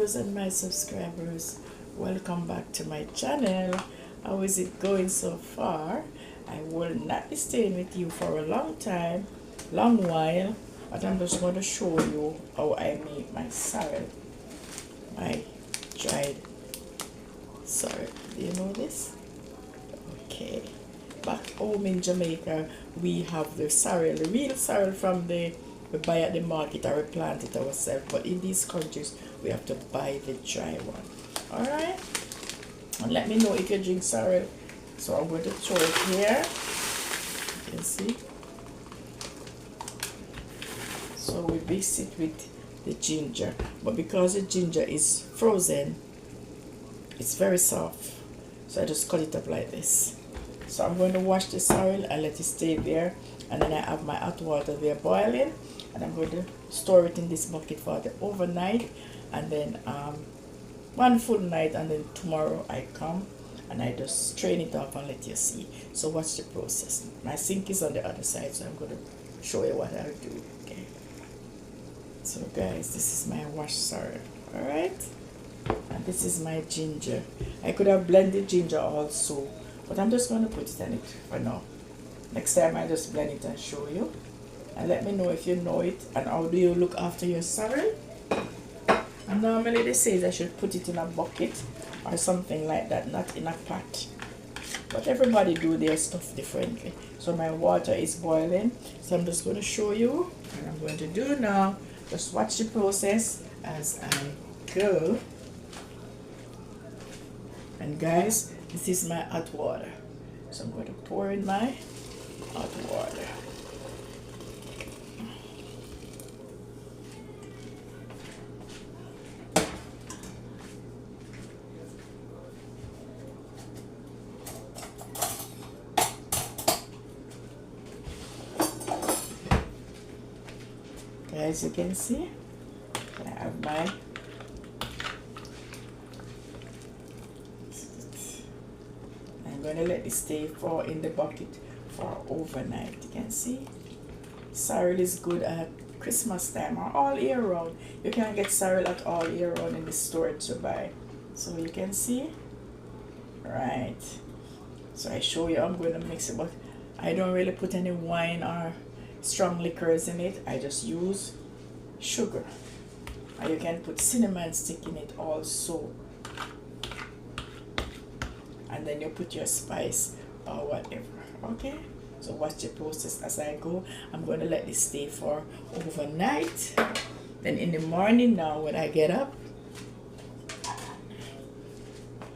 viewers and my subscribers, welcome back to my channel. How is it going so far? I will not be staying with you for a long while, but I'm just going to show you how I make my sorrel, my dried sorrel. Do you know this? Okay. Back home in Jamaica, we have the sorrel, the real sorrel from we buy at the market or we plant it ourselves. But in these countries, we have to buy the dry one. Alright? And let me know if you drink sorrel. So I'm going to throw it here. You can see. So we mix it with the ginger. But because the ginger is frozen, it's very soft. So I just cut it up like this. So I'm going to wash the sorrel and let it stay there. And then I have my hot water there boiling. And I'm going to store it in this bucket for the overnight. And then one full night. And then tomorrow I come and I just strain it off and let you see. So watch the process. My sink is on the other side. So I'm going to show you what I'll do. Okay. So guys, this is my washed sorrel. Alright. And this is my ginger. I could have blended ginger also, but I'm just going to put it in it for now. Next time I just blend it and show you. And let me know if you know it and how do you look after your sorrel. And normally they say I should put it in a bucket or something like that, not in a pot. But everybody do their stuff differently. So my water is boiling. So I'm just going to show you what I'm going to do now. Just watch the process as I go. And guys, this is my hot water. So I'm going to pour in my hot water. As you can see, I have my I'm going to let it stay in the bucket for overnight. You can see sorrel is good at Christmas time or all year round. You can get sorrel at all year round in the store to buy. So you can see, right? So I show you I'm going to mix it, but I don't really put any wine or strong liquors in it. I just use sugar, and you can put cinnamon stick in it also, and then you put your spice or whatever. Okay, so watch the process as I go. I'm going to let this stay for overnight. Then in the morning now when I get up,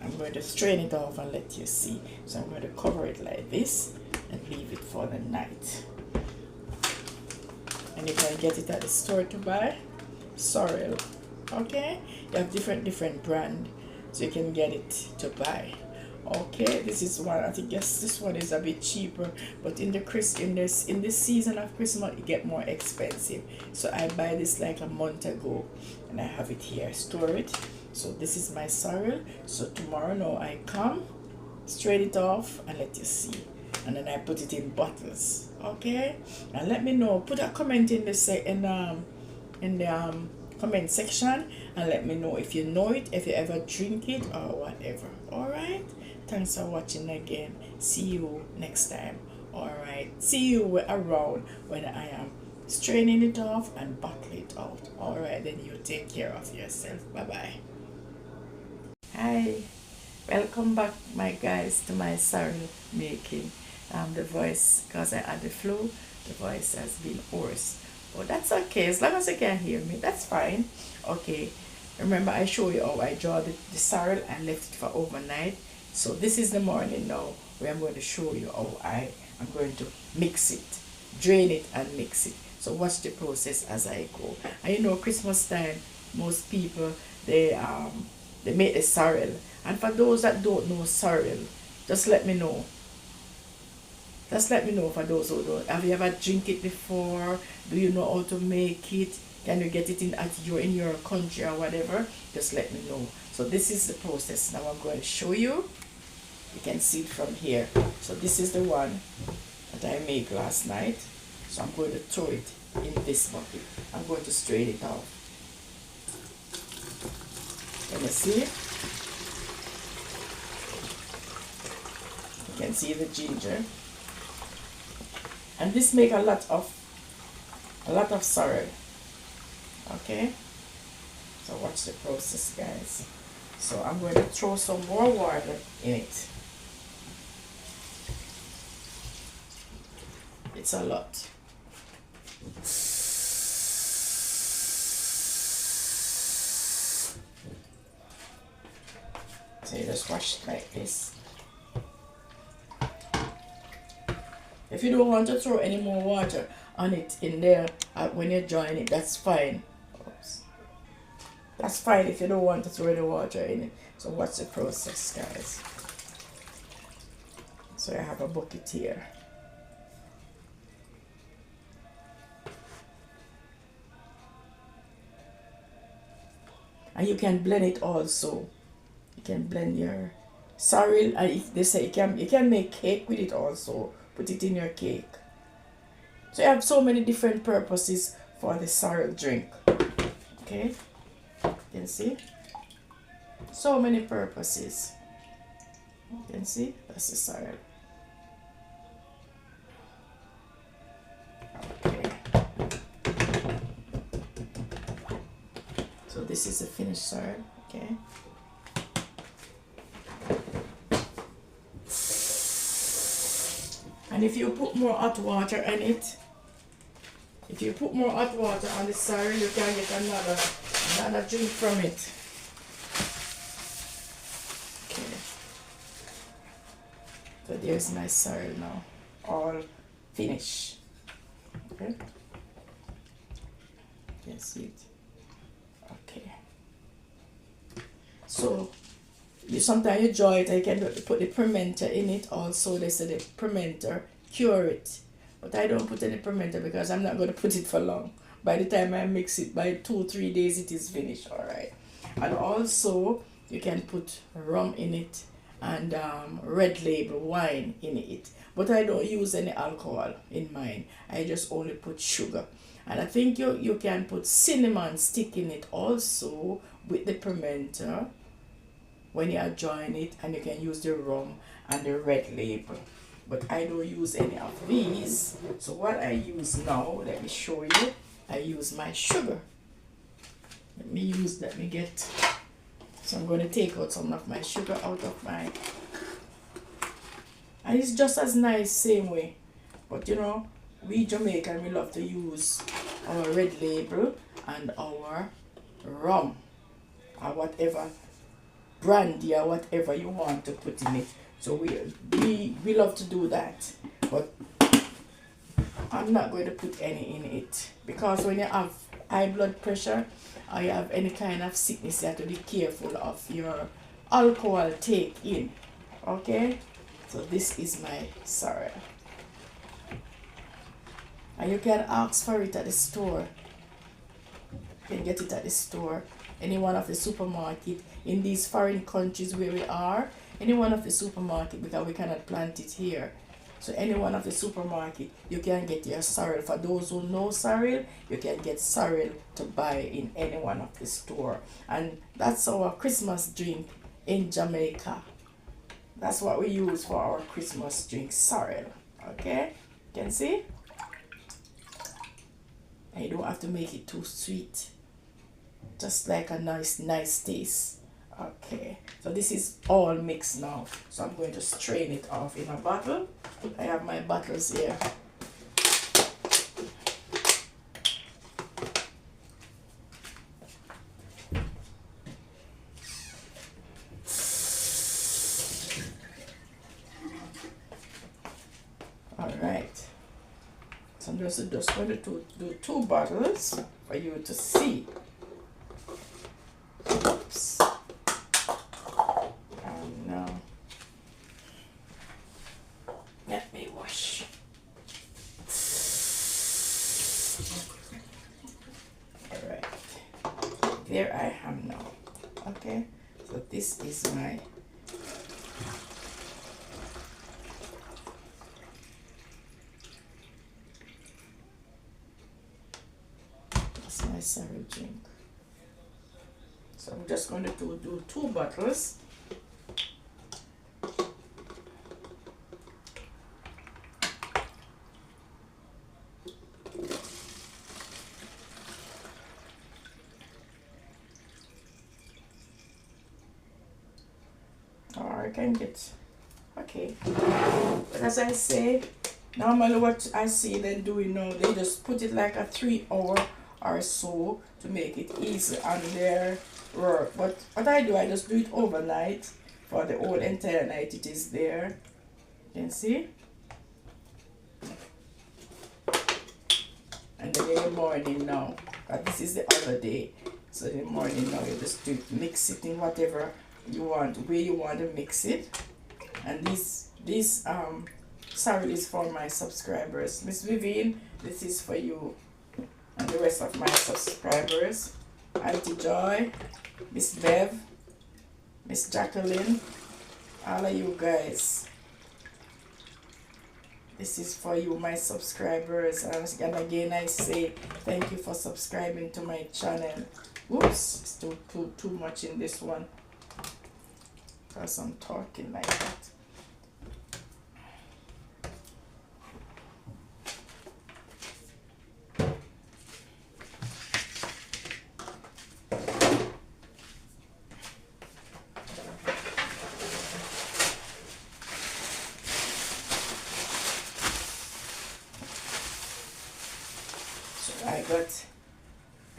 I'm going to strain it off and let you see. So I'm going to cover it like this and leave it for the night. And you can get it at the store to buy sorrel. Okay, you have different brand, so you can get it to buy. Okay, this is one. I think yes, this one is a bit cheaper, but in this season of Christmas it get more expensive. So I buy this like a month ago, and I have it here, store it. So this is my sorrel. So tomorrow now I come, strain it off and let you see. And then I put it in bottles. Okay, and let me know. Put a comment in the comment section and let me know if you know it, if you ever drink it or whatever. All right, thanks for watching again. See you next time. All right, see you around when I am straining it off and bottle it out. All right, then you take care of yourself. Bye bye. Hi, welcome back my guys to my sorrel making. The voice, because I had the flu, the voice has been hoarse, but that's okay as long as you can hear me, that's fine. Okay, remember I show you how I draw the sorrel and left it for overnight. So this is the morning now where I'm going to show you how I am going to mix it, drain it and mix it. So watch the process as I go. And you know, Christmas time, most people they make the sorrel, and for those that don't know sorrel, just let me know. Just let me know for those who don't. Have you ever drink it before? Do you know how to make it? Can you get it in your country or whatever? Just let me know. So this is the process. Now I'm going to show you. You can see it from here. So this is the one that I made last night. So I'm going to throw it in this bucket. I'm going to strain it out. Let me see. You can see the ginger. And this make a lot of sorrel. Okay? So watch the process, guys. So I'm going to throw some more water in it. It's a lot. So you just wash it like this. If you don't want to throw any more water on it in there when you join it, that's fine. Oops. That's fine if you don't want to throw any water in it. So what's the process, guys? So I have a bucket here. And you can blend it also. You can blend your sorrel, and if they say you can make cake with it also. Put it in your cake. So you have so many different purposes for the sorrel drink. Okay, you can see so many purposes. You can see that's the sorrel. Okay, so this is the finished sorrel. Okay. And if you put more hot water in it, if you put more hot water on the sorrel, you can get another drink from it. Okay. So there's my sorrel now, all finished. Okay. You can see it. Okay. So sometimes you draw it, I can put the fermenter in it also. They say the fermenter cure it, but I don't put any fermenter because I'm not going to put it for long. By the time I mix it, by 2-3 days it is finished. All right. And also you can put rum in it and red label wine in it, but I don't use any alcohol in mine. I just only put sugar. And I think you can put cinnamon stick in it also with the fermenter when you join it, and you can use the rum and the red label, but I don't use any of these. So what I use now, let me show you. I use my sugar. Let me get, so I'm going to take out some of my sugar out of my, and it's just as nice same way. But you know, we Jamaican, we love to use our red label and our rum or whatever brandy or whatever you want to put in it. So we love to do that, but I'm not going to put any in it, because when you have high blood pressure or you have any kind of sickness, you have to be careful of your alcohol take in. Okay, so this is my sorrel, and you can ask for it at the store. You can get it at the store, any one of the supermarket in these foreign countries where we are, any one of the supermarket, because we cannot plant it here. So any one of the supermarket, you can get your sorrel. For those who know sorrel, you can get sorrel to buy in any one of the store. And that's our Christmas drink in Jamaica. That's what we use for our Christmas drink, sorrel. Okay, you can see? And you don't have to make it too sweet. Just like a nice taste. Okay, so this is all mixed now. So I'm going to strain it off in a bottle. I have my bottles here. All right. So I'm just going to do 2 bottles for you to see. Oops. No. Let me wash. All right. There I am now. Okay. So this is my sorrel drink. So I'm just going to do 2 bottles. Or I can get, okay. But as I say, normally what I see them doing now, they just put it like a 3 hour or so to make it easy on their work. But what I do, I just do it overnight. For the whole entire night it is there. You can see. And then in the morning now, this is the other day. So in the morning now, you just do mix it in whatever you want, where you want to mix it. And this sorrel is for my subscribers. Miss Vivian, this is for you. And the rest of my subscribers. Auntie Joy, Miss Bev, Miss Jacqueline, all of you guys. This is for you, my subscribers. And again, I say thank you for subscribing to my channel. Oops, it's too much in this one, because I'm talking like that.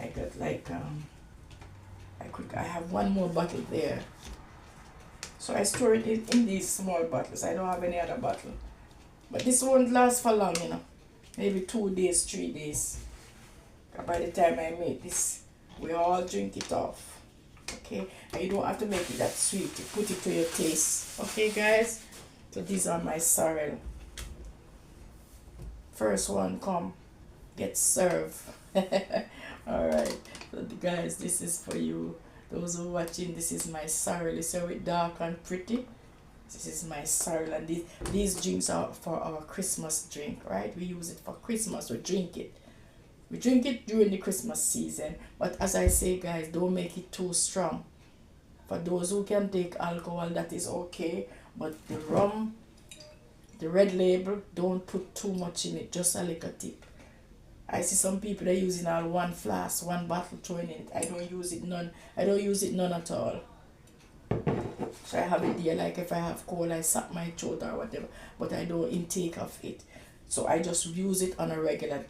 I got like I have 1 more bottle there, so I store it in these small bottles. I don't have any other bottle, but this won't last for long, you know, maybe 2 days, 3 days. By the time I make this, we all drink it off. Okay, and you don't have to make it that sweet, you put it to your taste. Okay guys, so these are my sorrel. First one come, get served. Alright, so guys, this is for you. Those who are watching, this is my sorrel. You see how it's dark and pretty? This is my sorrel, and these drinks are for our Christmas drink, right? We use it for Christmas, we drink it. We drink it during the Christmas season, but as I say guys, don't make it too strong. For those who can take alcohol, that is okay, but the rum, the red label, don't put too much in it, just a little tip. I see some people that are using all 1 flask, 1 bottle throwing it. I don't use it none. I don't use it none at all. So I have it there, like if I have cold, I sap my throat or whatever, but I don't intake of it. So I just use it on a regular,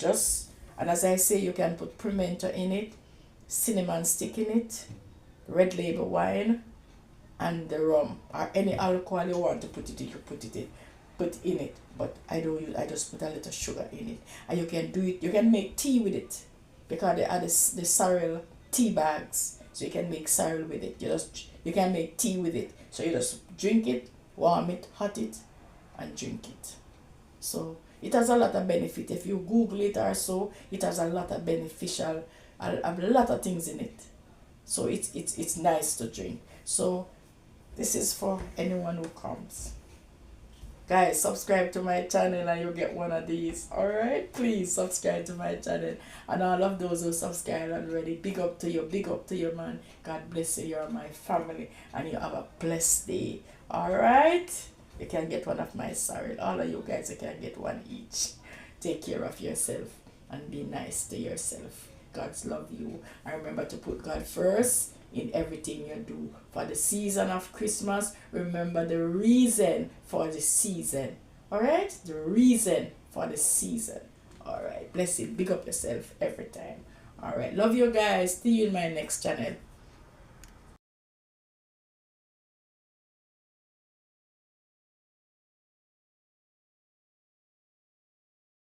and as I say, you can put pimento in it, cinnamon stick in it, red label wine, and the rum, or any alcohol you want to put it in, you put in it. But I don't use, I just put a little sugar in it. And you can do it, you can make tea with it, because they are the sorrel tea bags, so you can make sorrel with it. You can make tea with it, so you just drink it, warm it, hot it, and drink it. So it has a lot of benefit. If you Google it or so, it has a lot of beneficial, a lot of things in it. So it's nice to drink. So this is for anyone who comes. Guys, subscribe to my channel and you'll get one of these. Alright, please subscribe to my channel. And all of those who subscribe already, big up to you, man. God bless you. You're my family, and you have a blessed day. Alright, you can get one of my sorrel. All of you guys, you can get one each. Take care of yourself and be nice to yourself. God's love you. And remember to put God first in everything you do. For the season of Christmas, remember the reason for the season. Alright? The reason for the season. Alright. Bless it. Big up yourself every time. Alright. Love you guys. See you in my next channel.